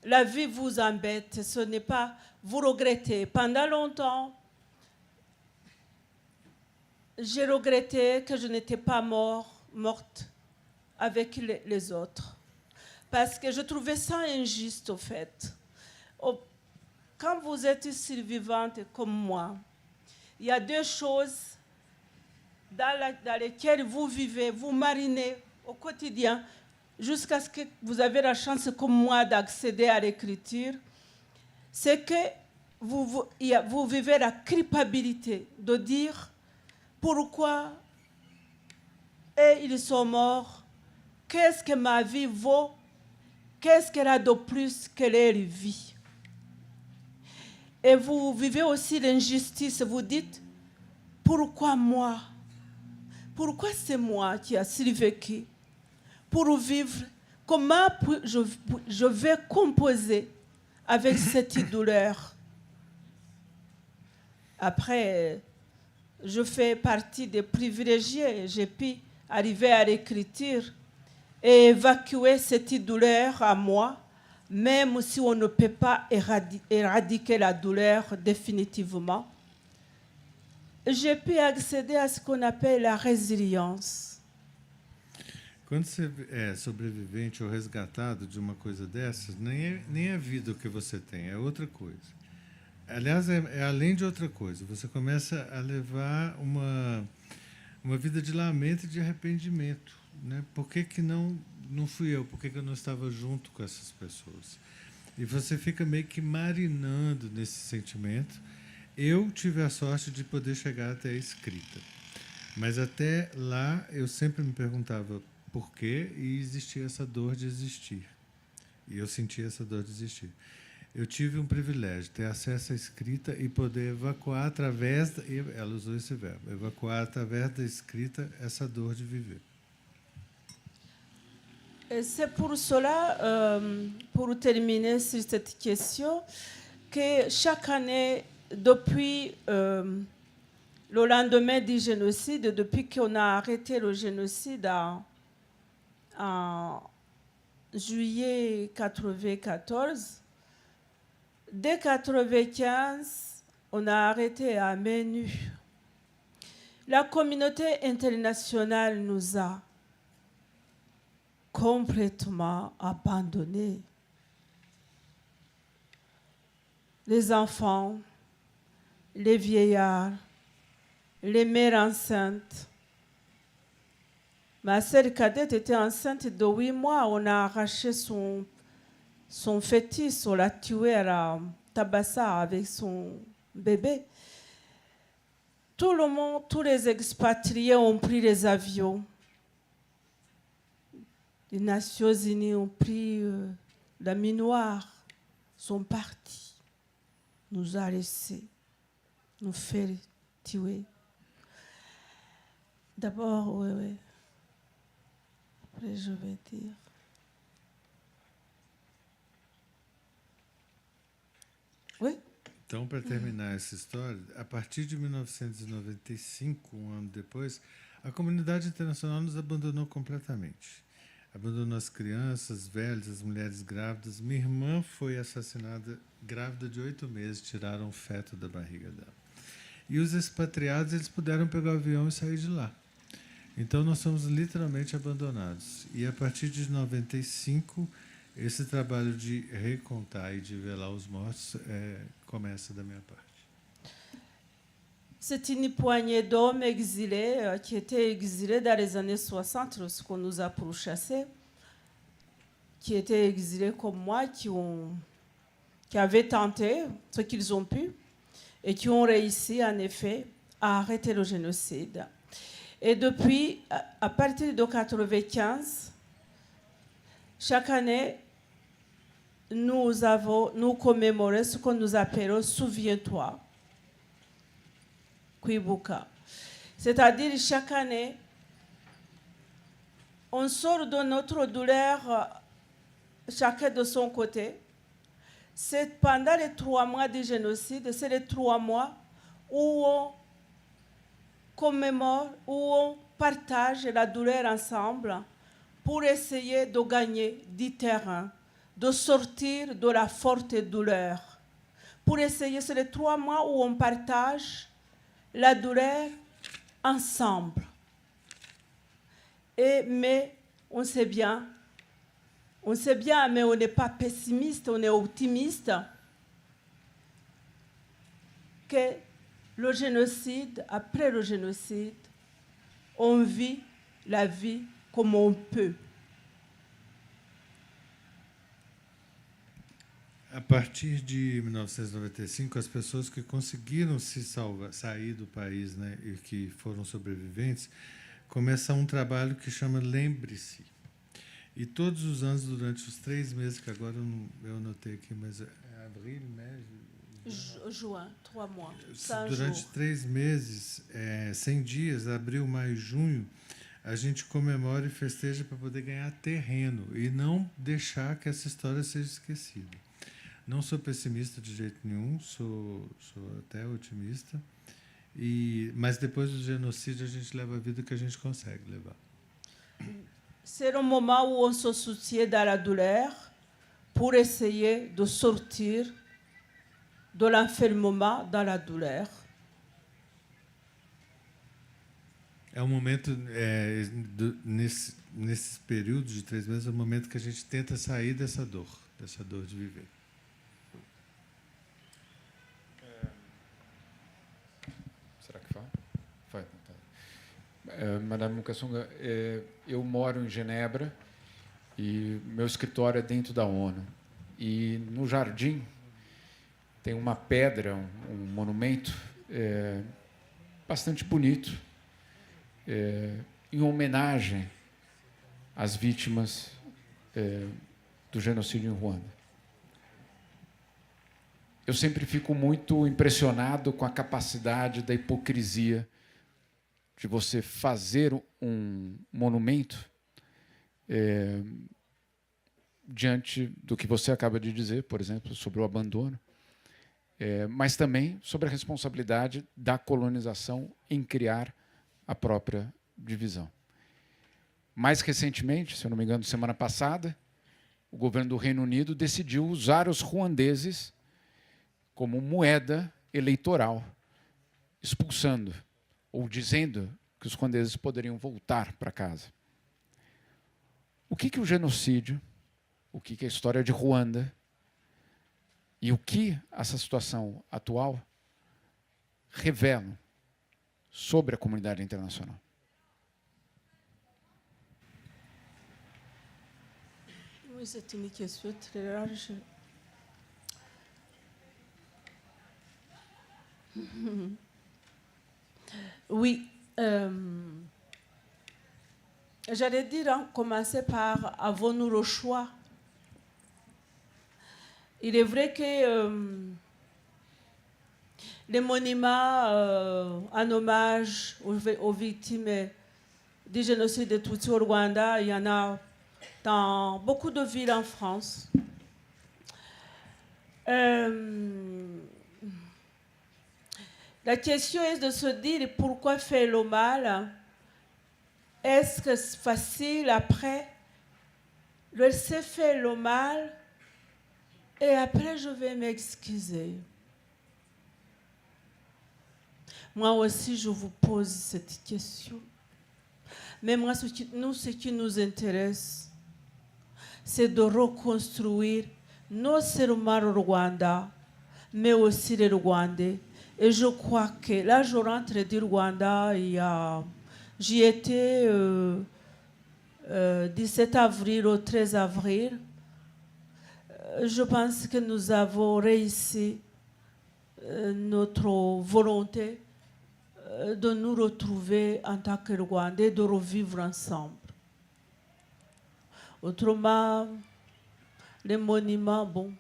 La vie vous embête, ce n'est pas... Vous regrettez. Pendant longtemps, j'ai regretté que je n'étais pas morte. avec les autres. Parce que je trouvais ça injuste, au fait. Quand vous êtes survivante comme moi, il y a deux choses dans lesquelles vous vivez, vous marinez au quotidien, jusqu'à ce que vous avez la chance, comme moi, d'accéder à l'écriture. C'est que vous vivez la culpabilité de dire pourquoi ils sont morts, qu'est-ce que ma vie vaut, qu'est-ce qu'elle a de plus que leur vie. Et vous vivez aussi l'injustice, vous dites, pourquoi moi? Pourquoi c'est moi qui ai survécu? Pour vivre, comment je vais composer avec cette douleur? Après, je fais partie des privilégiés. J'ai pu arriver à l'écriture et évacuer cette douleur à moi, même si on ne peut pas éradiquer la douleur définitivement. J'ai pu accéder à ce qu'on appelle la résilience. Quando você é sobrevivente ou resgatado de uma coisa dessas, nem é vida o que você tem, é outra coisa. Aliás, é além de outra coisa. Você começa a levar uma vida de lamento e de arrependimento, né? Por que não fui eu? Por que eu não estava junto com essas pessoas? E você fica meio que marinando nesse sentimento. Eu tive a sorte de poder chegar até a escrita. Mas até lá eu sempre me perguntava por quê e existia essa dor de existir. E eu sentia essa dor de existir. Eu tive um privilégio, ter acesso à escrita e poder evacuar através, ela usou esse verbo, evacuar através da escrita essa dor de viver. Et c'est pour cela, pour terminer sur cette question, que chaque année, depuis le lendemain du génocide, depuis qu'on a arrêté le génocide en juillet 1994, dès 1995, on a arrêté à main nue. La communauté internationale nous a complètement abandonnés. Les enfants, les vieillards, les mères enceintes. Ma sœur cadette était enceinte de 8 mois. On a arraché son fœtus, on l'a tué à la Tabassa avec son bébé. Tout le monde, tous les expatriés ont pris les avions. Les Nations Unies ont pris la minoire, sont partis, nous a laissés, nous faire tuer. D'abord, oui. Après, je vais dire. Oui? Então, para terminar essa história, a partir de 1995, um ano depois, a comunidade internacional nos abandonou completamente. Abandonou as crianças, velhos, as mulheres grávidas. Minha irmã foi assassinada grávida de 8 meses, tiraram o feto da barriga dela. E os expatriados, eles puderam pegar o avião e sair de lá. Então, nós somos literalmente abandonados. E a partir de 95, esse trabalho de recontar e de velar os mortos começa da minha parte. C'est une poignée d'hommes exilés qui étaient exilés dans les années 60 lorsqu'on nous a pourchassés, qui étaient exilés comme moi, qui avaient tenté ce qu'ils ont pu et qui ont réussi en effet à arrêter le génocide. Et depuis, à partir de 1995, chaque année, nous commémorons ce que nous appelons « Souviens-toi ». C'est-à-dire, chaque année, on sort de notre douleur, chacun de son côté. C'est pendant les 3 mois du génocide, c'est les 3 mois où on commémore, où on partage la douleur ensemble pour essayer de gagner du terrain, de sortir de la forte douleur. Pour essayer, c'est les 3 mois où on partage la douleur ensemble. Mais on sait bien, mais on n'est pas pessimiste, on est optimiste, que le génocide, après le génocide, on vit la vie comme on peut. A partir de 1995, as pessoas que conseguiram sair do país, né, e que foram sobreviventes, começam um trabalho que chama Lembre-se. E todos os anos, durante os 3 meses, que agora eu anotei aqui, mas é abril, Juin, 3 mois. Durante 3 meses, 100 dias, abril, maio, junho, a gente comemora e festeja para poder ganhar terreno e não deixar que essa história seja esquecida. Não sou pessimista de jeito nenhum, sou até otimista. Mas depois do genocídio, a gente leva a vida que a gente consegue levar. C'est un moment où on se soutient dans la douleur pour essayer de sortir de l'enfermement dans la douleur. É um momento, nesse período de 3 meses, é um momento que a gente tenta sair dessa dor de viver. Será que fala? Vai, Madame Mukasonga, eu moro em Genebra e meu escritório é dentro da ONU. E no jardim tem uma pedra, um monumento bastante bonito, em homenagem às vítimas do genocídio em Ruanda. Eu sempre fico muito impressionado com a capacidade da hipocrisia de você fazer um monumento diante do que você acaba de dizer, por exemplo, sobre o abandono, mas também sobre a responsabilidade da colonização em criar a própria divisão. Mais recentemente, se eu não me engano, semana passada, o governo do Reino Unido decidiu usar os ruandeses como moeda eleitoral, expulsando ou dizendo que os ruandeses poderiam voltar para casa. O que o genocídio, o que a história de Ruanda e o que essa situação atual revelam sobre a comunidade internacional? Oui, c'est une question très large. Oui. J'allais dire, commencer par avons-nous le choix? Il est vrai que les monuments en hommage aux victimes du génocide de Tutsi au Rwanda, il y en a dans beaucoup de villes en France. La question est de se dire pourquoi faire le mal. Est-ce que c'est facile après laisser faire le mal et après je vais m'excuser? Moi aussi, je vous pose cette question. Mais moi, ce qui nous intéresse, c'est de reconstruire non seulement le Rwanda, mais aussi les Rwandais. Et je crois que là, je rentre du Rwanda, j'y étais 17 avril au 13 avril. Je pense que nous avons réussi notre volonté de nous retrouver en tant que Rwandais, de revivre ensemble. Autrement, les monuments, bon.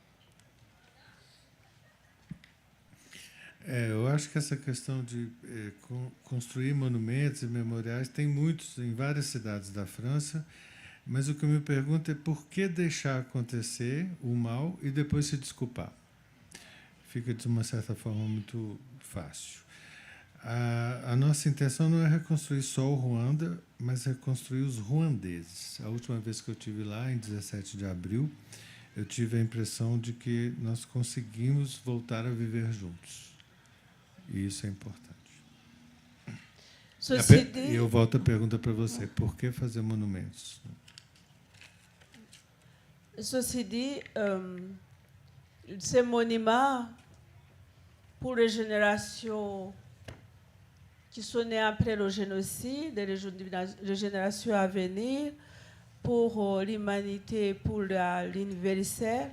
Eu acho que essa questão de construir monumentos e memoriais tem muitos em várias cidades da França, mas o que eu me pergunto é por que deixar acontecer o mal e depois se desculpar. Fica, de uma certa forma, muito fácil. A nossa intenção não é reconstruir só o Ruanda, mas reconstruir os ruandeses. A última vez que eu estive lá, em 17 de abril, eu tive a impressão de que nós conseguimos voltar a viver juntos. E isso é importante. E eu volto a pergunta para você, por que fazer monumentos? Ceci dit, ces monuments, pour les générations qui sont nées après le génocide, les générations à venir, pour l'humanité, pour l'anniversaire,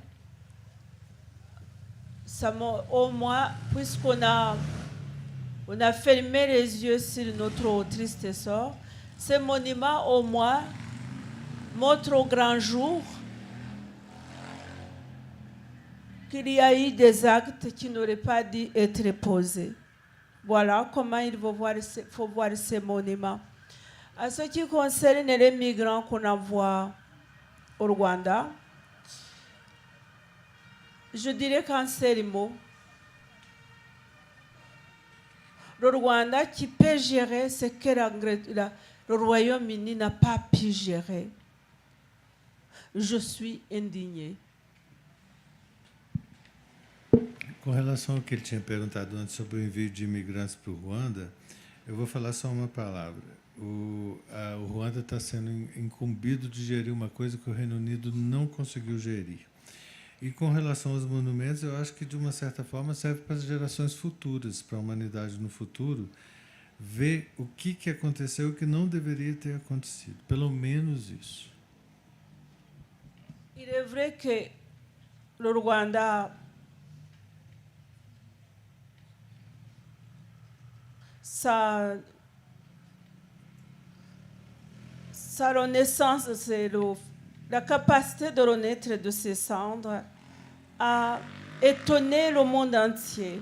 au moins, puisqu'on a fermé les yeux sur notre triste sort, ces monuments, au moins, montrent au grand jour qu'il y a eu des actes qui n'auraient pas dû être posés. Voilà comment il faut voir ces monuments. À ce qui concerne les migrants qu'on envoie au Rwanda, je dirais qu'en seul mot, le Rwanda qui peut gérer ce que le Royaume-Uni n'a pas pu gérer. Je suis indignée. Com relação ao que ele tinha perguntado antes sobre o envio de imigrantes para o Ruanda, eu vou falar só uma palavra. O Ruanda está sendo incumbido de gerir uma coisa que o Reino Unido não conseguiu gerir. E com relação aos monumentos, eu acho que de uma certa forma serve para as gerações futuras, para a humanidade no futuro, ver o que aconteceu e o que não deveria ter acontecido. Pelo menos isso. Il est vrai que le Rwanda sa renaissance, c'est la capacité de renaître de ses cendres a étonné le monde entier.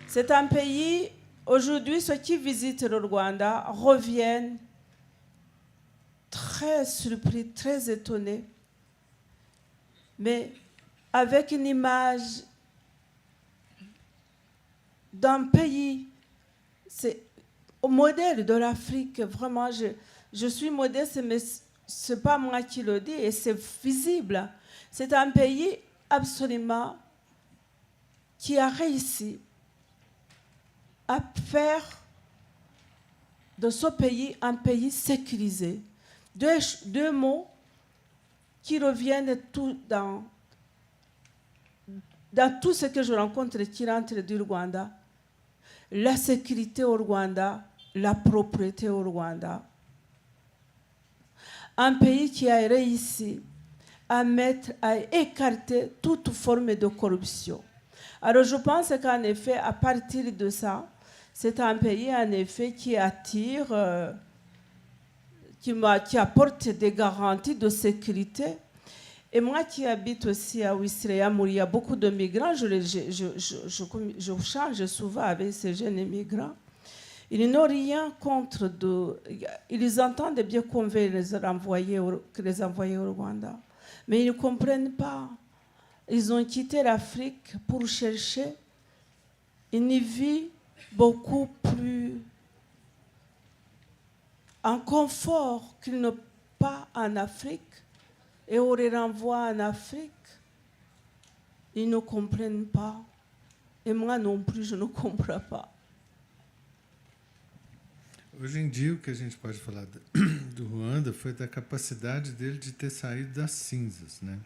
C'est un pays, aujourd'hui, ceux qui visitent le Rwanda reviennent très surpris, très étonnés, mais avec une image d'un pays. C'est au modèle de l'Afrique, vraiment, je suis modeste, mais ce n'est pas moi qui le dis, et c'est visible. C'est un pays absolument qui a réussi à faire de ce pays un pays sécurisé. Deux mots qui reviennent tout dans tout ce que je rencontre qui rentre du Rwanda. La sécurité au Rwanda, la propriété au Rwanda. Un pays qui a réussi à écarter toute forme de corruption. Alors je pense qu'en effet, à partir de ça, c'est un pays en effet qui attire, qui apporte des garanties de sécurité. Et moi qui habite aussi à Ouistreham, où il y a beaucoup de migrants, je change souvent avec ces jeunes migrants. Ils n'ont rien contre ils entendent bien qu'on veut les envoyer au Rwanda. Mais ils ne comprennent pas. Ils ont quitté l'Afrique pour chercher une vie beaucoup plus en confort qu'ils n'ont pas en Afrique. Et on les renvoie en Afrique, ils ne comprennent pas. Et moi non plus, je ne comprends pas. Hoje em dia, o que a gente pode falar do Ruanda foi da capacidade dele de ter saído das cinzas, né?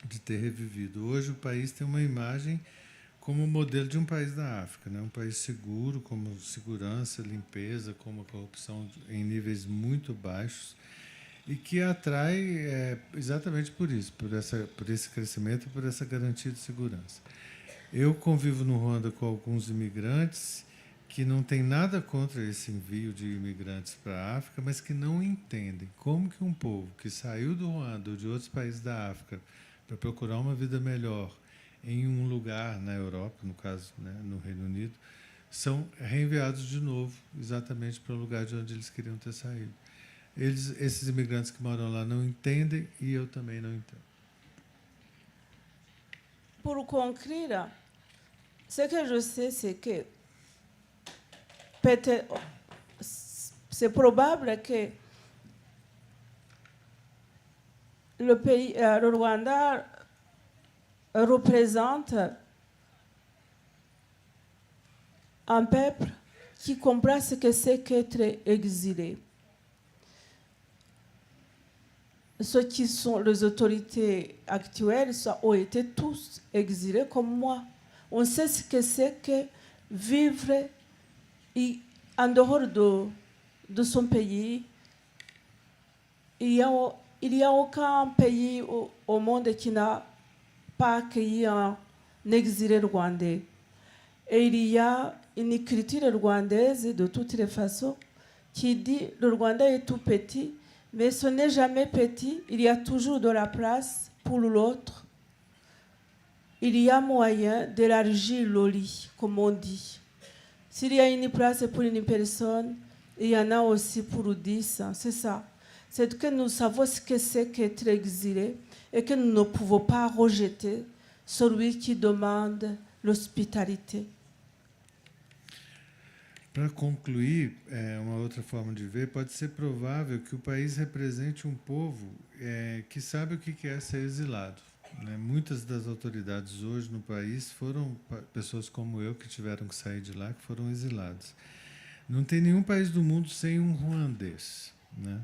De ter revivido. Hoje o país tem uma imagem como modelo de um país da África, né? Um país seguro, como segurança, limpeza, como a corrupção em níveis muito baixos, e que atrai exatamente por isso, por esse crescimento e por essa garantia de segurança. Eu convivo no Ruanda com alguns imigrantes que não têm nada contra esse envio de imigrantes para a África, mas que não entendem como que um povo que saiu do Ruanda ou de outros países da África para procurar uma vida melhor em um lugar na Europa, no caso, né, no Reino Unido, são reenviados de novo exatamente para o lugar de onde eles queriam ter saído. Esses imigrantes que moram lá não entendem e eu também não entendo. Pour conclure, ce que je sais, c'est que peut-être, c'est probable que le Rwanda représente un peuple qui comprend ce que c'est qu'être exilé. ceux qui sont les autorités actuelles ont été tous exilés comme moi. On sait ce que c'est que vivre en dehors de son pays. Il n'y a aucun pays au monde qui n'a pas accueilli un exilé rwandais. Et il y a une écriture rwandaise de toutes les façons qui dit le Rwanda est tout petit, mais ce n'est jamais petit, il y a toujours de la place pour l'autre. Il y a moyen d'élargir le lit, comme on dit. S'il y a une place pour une personne, il y en a aussi pour 10, c'est ça. C'est que nous savons ce que c'est qu'être exilé et que nous ne pouvons pas rejeter celui qui demande l'hospitalité. Para concluir, uma outra forma de ver, pode ser provável que o país represente um povo que sabe o que é ser exilado. Né? Muitas das autoridades hoje no país foram pessoas como eu que tiveram que sair de lá, que foram exiladas. Não tem nenhum país do mundo sem um ruandês, né?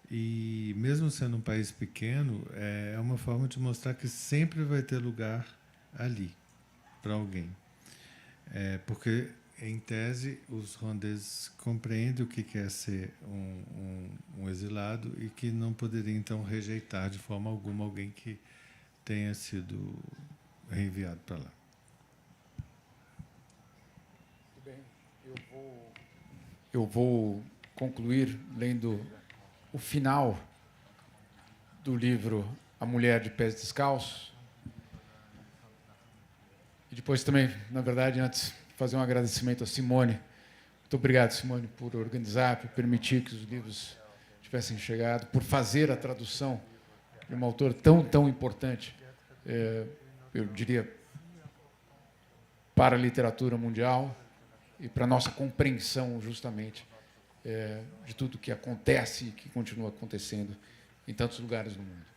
E mesmo sendo um país pequeno, é uma forma de mostrar que sempre vai ter lugar ali para alguém. Porque, em tese, os ruandeses compreendem o que é ser um exilado e que não poderia, então, rejeitar de forma alguma alguém que tenha sido reenviado para lá. Muito bem. Eu vou concluir lendo o final do livro A Mulher de Pés Descalços. E depois também, na verdade, antes, fazer um agradecimento a Simone. Muito obrigado, Simone, por organizar, por permitir que os livros tivessem chegado, por fazer a tradução de um autor tão importante, eu diria, para a literatura mundial e para a nossa compreensão, justamente, de tudo que acontece e que continua acontecendo em tantos lugares do mundo.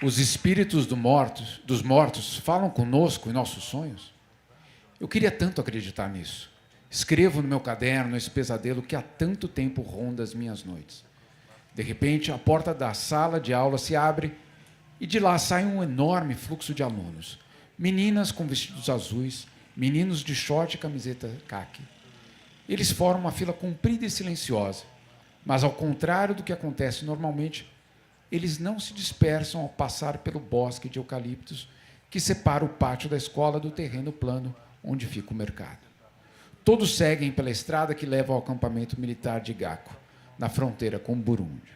Os espíritos dos mortos falam conosco em nossos sonhos? Eu queria tanto acreditar nisso. Escrevo no meu caderno esse pesadelo que há tanto tempo ronda as minhas noites. De repente, a porta da sala de aula se abre e de lá sai um enorme fluxo de alunos. Meninas com vestidos azuis, meninos de short e camiseta caqui. Eles formam uma fila comprida e silenciosa, mas, ao contrário do que acontece normalmente, eles não se dispersam ao passar pelo bosque de eucaliptos que separa o pátio da escola do terreno plano onde fica o mercado. Todos seguem pela estrada que leva ao acampamento militar de Gako, na fronteira com o Burundi.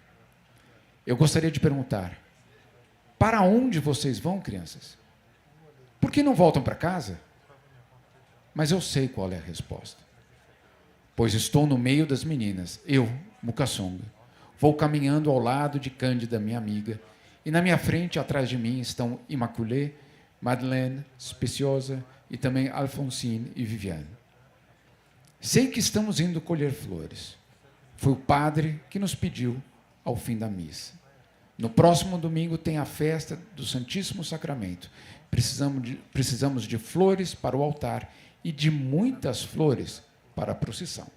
Eu gostaria de perguntar: para onde vocês vão, crianças? Por que não voltam para casa? Mas eu sei qual é a resposta. Pois estou no meio das meninas, eu, Mukasonga. Vou caminhando ao lado de Cândida, minha amiga, e na minha frente, atrás de mim, estão Immaculée, Madeleine, Speciosa e também Alphonsine e Viviane. Sei que estamos indo colher flores. Foi o padre que nos pediu ao fim da missa. No próximo domingo tem a festa do Santíssimo Sacramento. Precisamos de flores para o altar e de muitas flores para a procissão.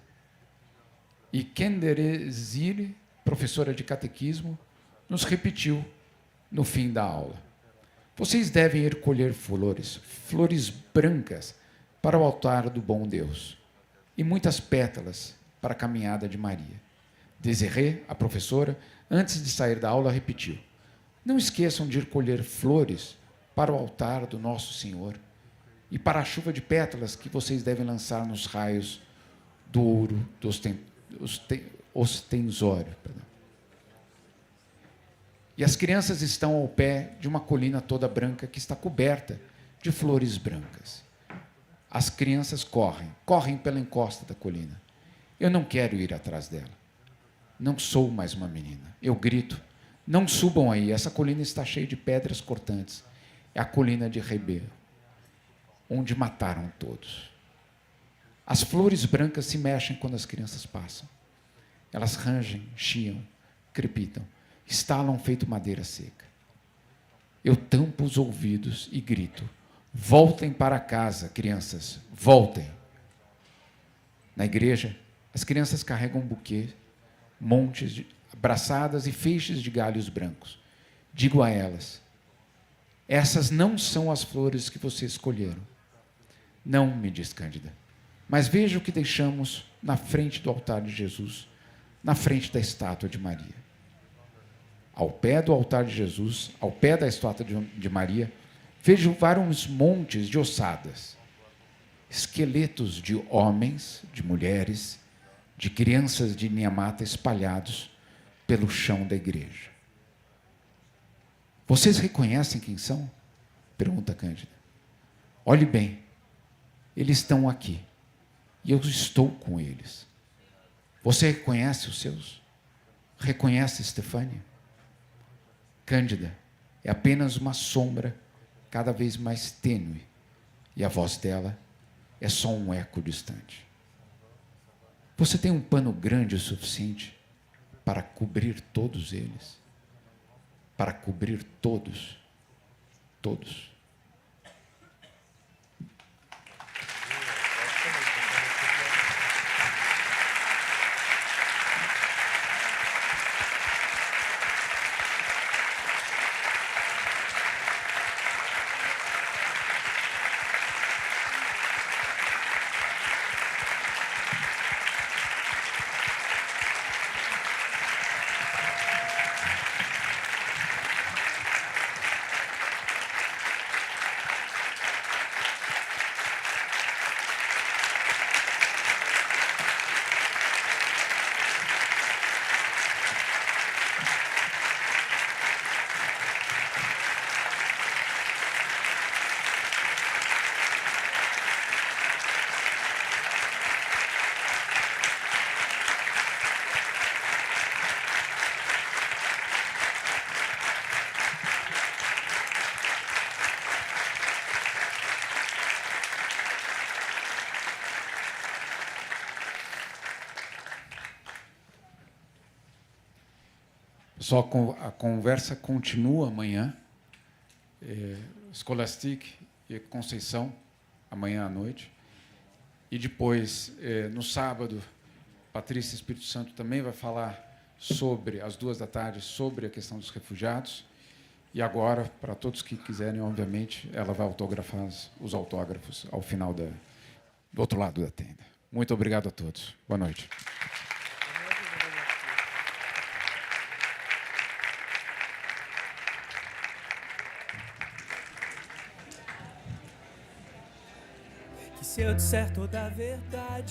E Kenderezile, professora de catequismo, nos repetiu no fim da aula: vocês devem ir colher flores brancas para o altar do bom Deus, e muitas pétalas para a caminhada de Maria. Desirê, a professora, antes de sair da aula, repetiu: não esqueçam de ir colher flores para o altar do Nosso Senhor e para a chuva de pétalas que vocês devem lançar nos raios do ouro do ostensório. E as crianças estão ao pé de uma colina toda branca que está coberta de flores brancas. As crianças correm pela encosta da colina. Eu não quero ir atrás dela. Não sou mais uma menina. Eu grito: não subam aí, essa colina está cheia de pedras cortantes. É a colina de Ribeiro, onde mataram todos. As flores brancas se mexem quando as crianças passam. Elas rangem, chiam, crepitam, estalam feito madeira seca. Eu tampo os ouvidos e grito: Voltem para casa, crianças, voltem. Na igreja, as crianças carregam um buquê, montes de braçadas e feixes de galhos brancos. Digo a elas: essas não são as flores que vocês escolheram. Não, me diz Cândida, mas veja o que deixamos na frente do altar de Jesus, na frente da estátua de Maria. Ao pé do altar de Jesus, ao pé da estátua de Maria, vejo vários montes de ossadas, esqueletos de homens, de mulheres, de crianças de Niamata espalhados pelo chão da igreja. Vocês reconhecem quem são? Pergunta Cândida. Olhe bem, eles estão aqui e eu estou com eles. Você reconhece os seus? Reconhece Estefânia? Cândida é apenas uma sombra cada vez mais tênue e a voz dela é só um eco distante. Você tem um pano grande o suficiente para cobrir todos eles? Para cobrir todos? Todos. Só a conversa continua amanhã. Scholastic e Conceição, amanhã à noite. E depois, no sábado, Patrícia Espírito Santo também vai falar sobre, às 2h, sobre a questão dos refugiados. E agora, para todos que quiserem, obviamente, ela vai autografar os autógrafos ao final do outro lado da tenda. Muito obrigado a todos. Boa noite. Se eu disser toda a verdade